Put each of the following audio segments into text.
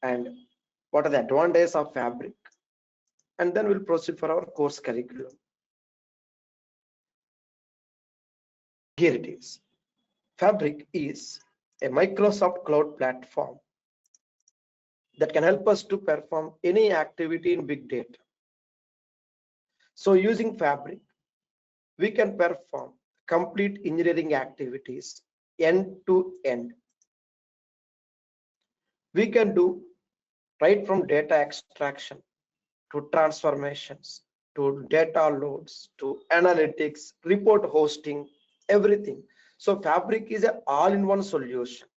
and what are the advantages of Fabric, and then we'll proceed for our course curriculum. Here it is. Fabric is a Microsoft cloud platform that can help us to perform any activity in big data. So using Fabric, we can perform complete engineering activities end to end. We can do right from data extraction to transformations to data loads to analytics, report hosting, everything. So Fabric is an all-in-one solution.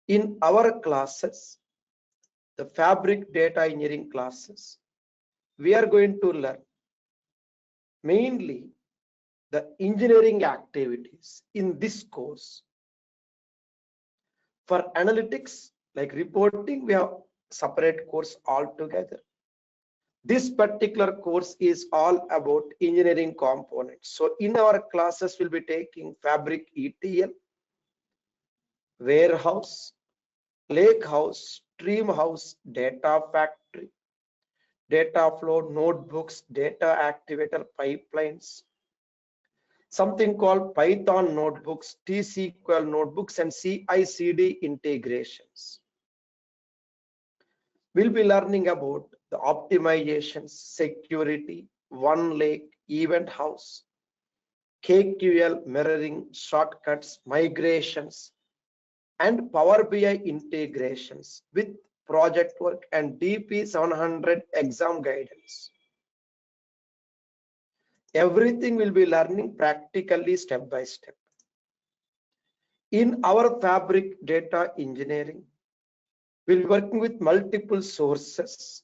In our classes, the Fabric data engineering classes, we are going to learn mainly the engineering activities in this course. For analytics like reporting, we have separate course altogether. This particular course is all about engineering components. So in our classes, we'll be taking Fabric ETL, warehouse, Lakehouse, Streamhouse, data factory, data flow, notebooks, data activator pipelines, something called Python notebooks, T-SQL notebooks, and CI/CD integrations. We'll be learning about the optimizations, security, OneLake, event house, KQL mirroring, shortcuts, migrations, and Power BI integrations with project work and DP 700 exam guidance. Everything will be learning practically step by step. In our Fabric data engineering, we'll be working with multiple sources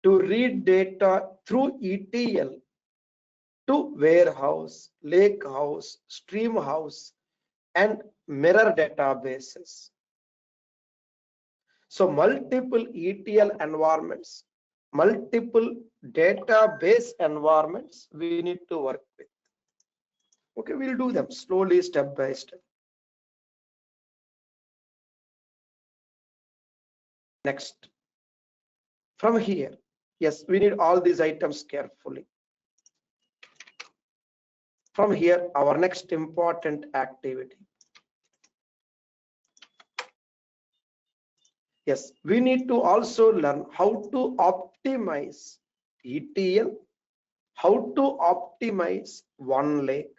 to read data through ETL to warehouse, Lakehouse, Streamhouse, and mirror databases. So multiple ETL environments, multiple database environments we need to work with. Okay, we'll do them slowly, step by step. Next, from here, yes, we need all these items carefully. From here, our next important activity. Yes, we need to also learn how to optimize ETL, how to optimize OneLake.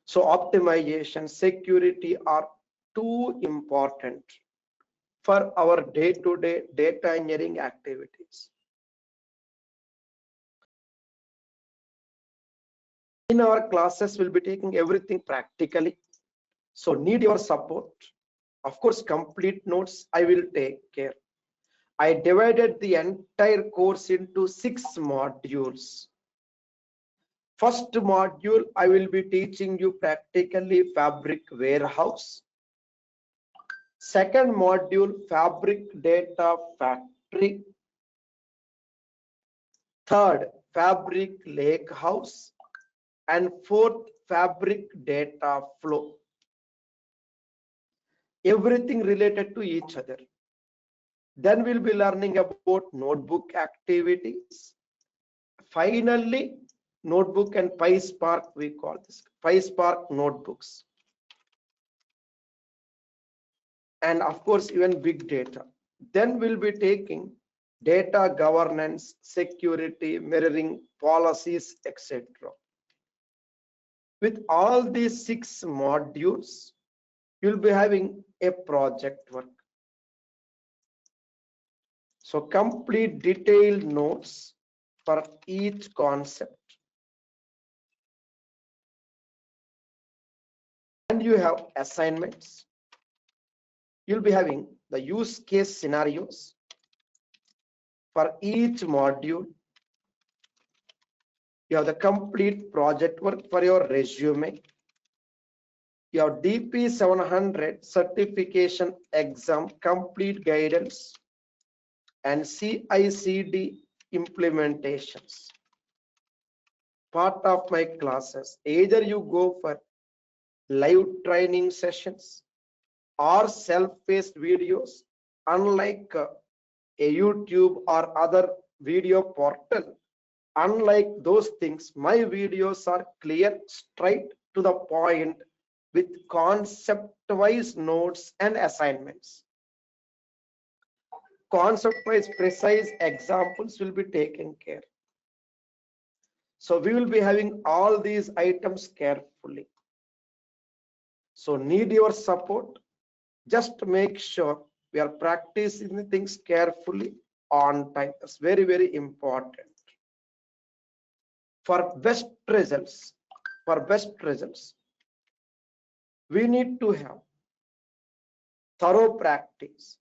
So optimization, security are too important for our day-to-day data engineering activities. In our classes, we'll be taking everything practically. So need your support. Of course, complete notes I will take care. I divided the entire course into 6 modules. First module, I will be teaching you practically Fabric warehouse. Second module, Fabric data factory. Third, Fabric Lakehouse. And fourth, Fabric data flow. Everything related to each other. Then we'll be learning about notebook activities. Finally, notebook and PySpark, we call this PySpark notebooks. And of course, even big data. Then we'll be taking data governance, security, mirroring, policies, etc. With all these 6 modules, you'll be having a project work. So complete detailed notes for each concept. And you have assignments. You'll be having the use case scenarios for each module. You have the complete project work for your resume. You have DP 700 certification exam complete guidance and CI/CD implementations. Part of my classes. Either you go for live training sessions or self-paced videos. Unlike a YouTube or other video portal, unlike those things, my videos are clear, straight to the point, with concept-wise notes and assignments. Concept-wise precise examples will be taken care. So we will be having all these items carefully. So need your support. Just make sure we are practicing the things carefully on time. That's very, very important. For best results, we need to have thorough practice.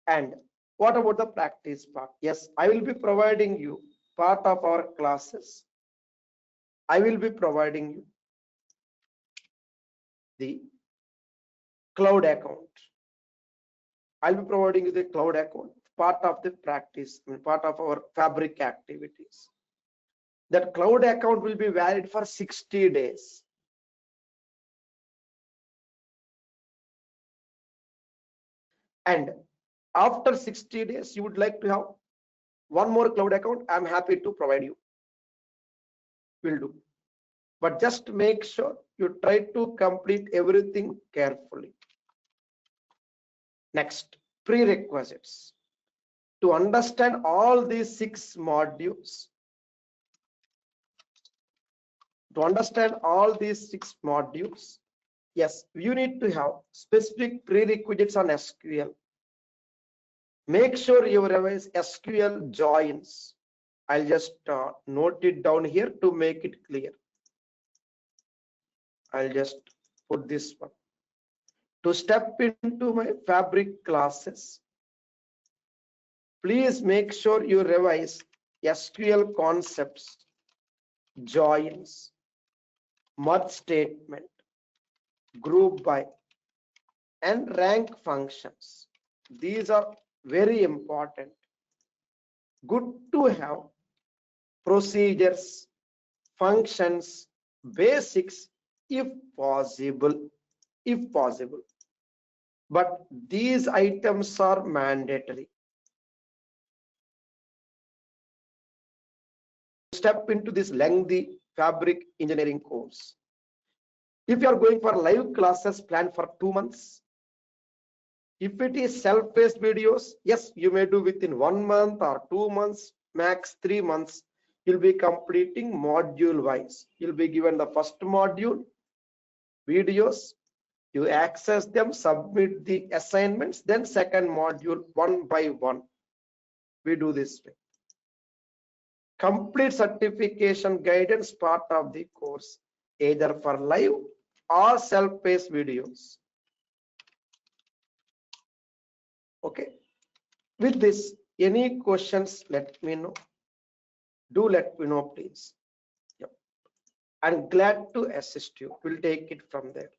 And what about the practice part? Yes, I will be providing you part of our classes. I will be providing you the cloud account. I'll be providing you the cloud account, part of the practice, part of our Fabric activities. That cloud account will be valid for 60 days. And after 60 days, you would like to have one more cloud account, I'm happy to provide you. Will do. But just make sure you try to complete everything carefully. Next, prerequisites. To understand all these 6 modules, yes, you need to have specific prerequisites on SQL. Make sure you revise SQL joins. I'll just note it down here to make it clear. I'll just put this one. To step into my Fabric classes, please make sure you revise SQL concepts, joins, merge statement, group by, and rank functions. These are very important. Good to have procedures, functions, basics if possible. But these items are mandatory. Step into this lengthy Fabric engineering course. If you are going for live classes planned for 2 months, if it is self-paced videos, yes, you may do within 1 month or 2 months, max 3 months. You'll be completing module wise. You'll be given the first module, videos, you access them, submit the assignments, then second module one by one. We do this way. Complete certification guidance part of the course, either for live or self-paced videos. Okay, with this, any questions, let me know. Do let me know, please. Yep. I'm glad to assist you. We'll take it from there.